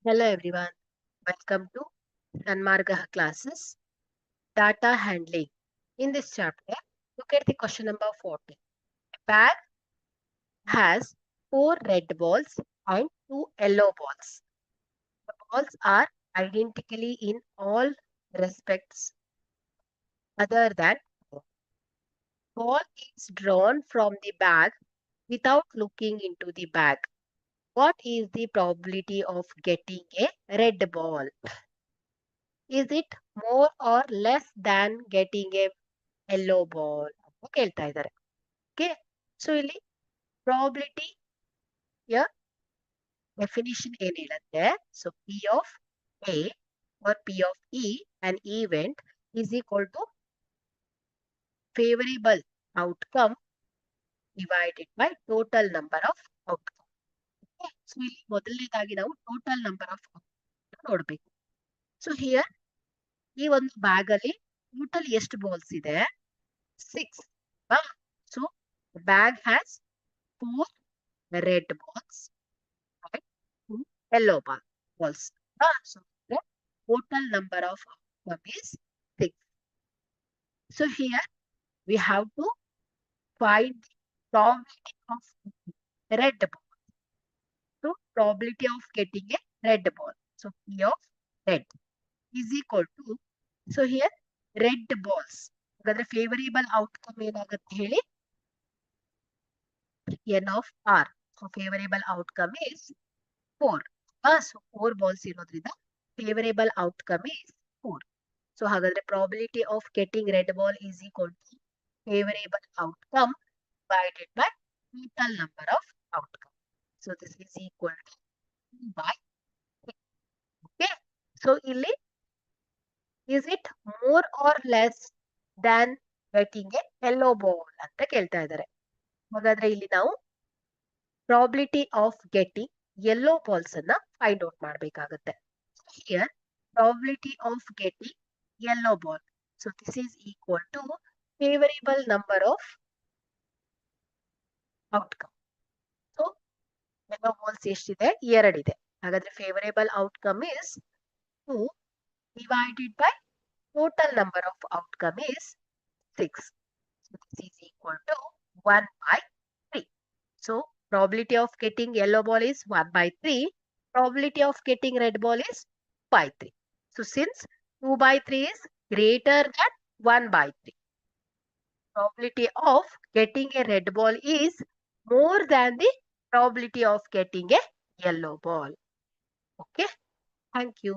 Hello everyone, welcome to Sanmarga classes, data handling. In this chapter, look at the question number 14. A bag has 4 red balls and 2 yellow balls. The balls are identically in all respects other than ball is drawn from the bag without looking into the bag. What is the probability of getting a red ball? Is it more or less than getting a yellow ball ಅಂತ ಕೇಳ್ತಾ ಇದ್ದಾರೆ. Okay, so ಇಲ್ಲಿ ಪ್ರಾಬಿಲಿಟಿಯ definition ಏನ್ ಹೇಳುತ್ತೆ? So P of A or P of E, an event is equal to favorable outcome divided by total number of outcome. So ಇಲ್ಲಿ ಮೊದಲನೇದಾಗಿ ನಾವು total number of ನೋಡ್ಬೇಕು. ಸೊ ಹಿಯರ್ ಈ ಒಂದು ಬ್ಯಾಗ್ ಅಲ್ಲಿ ಟೋಟಲ್ ಎಷ್ಟು ಬಾಲ್ಸ್ ಇದೆ? 6. So bag has 4 red balls and 2 yellow balls. So the total number of outcome is 6. So here we have to find the probability of red ball. So probability of getting a red ball. So P of red is equal to, so here red balls. ಹಾಗಾದ್ರೆ favorable outcome ಏನಾಗುತ್ತೆ ಹೇಳಿ? N of R. So favorable outcome is 4. So 4 balls ಇರೋದ್ರಿಂದ favorable outcome is 4. So ಹಾಗಾದ್ರೆ probability of getting red ball is equal to favorable outcome divided by total number of outcome. So this is equal to 2 by 3. Okay. So ಇಲ್ಲಿ is it more or less than getting a yellow ball ಅಂತ ಕೇಳ್ತಾ ಇದ್ದಾರೆ. ಹಾಗಾದ್ರೆ ಇಲ್ಲಿ ನಾವು probability of getting yellow balls ಅನ್ನ find out ಮಾಡಬೇಕಾಗುತ್ತೆ. So here probability of getting yellow ball. So this is equal to favorable number of outcome. So yellow balls ಎಷ್ಟಿದೆ? 2 ಇದೆ. ಹಾಗಾದ್ರೆ favorable outcome is 2 divided by total number of outcome is 6. So this is equal to 1 by 3. So probability of getting yellow ball is 1 by 3. Probability of getting red ball is 2 by 3. So since 2 by 3 is greater than 1 by 3, probability of getting a red ball is more than the probability of getting a yellow ball. Okay, thank you.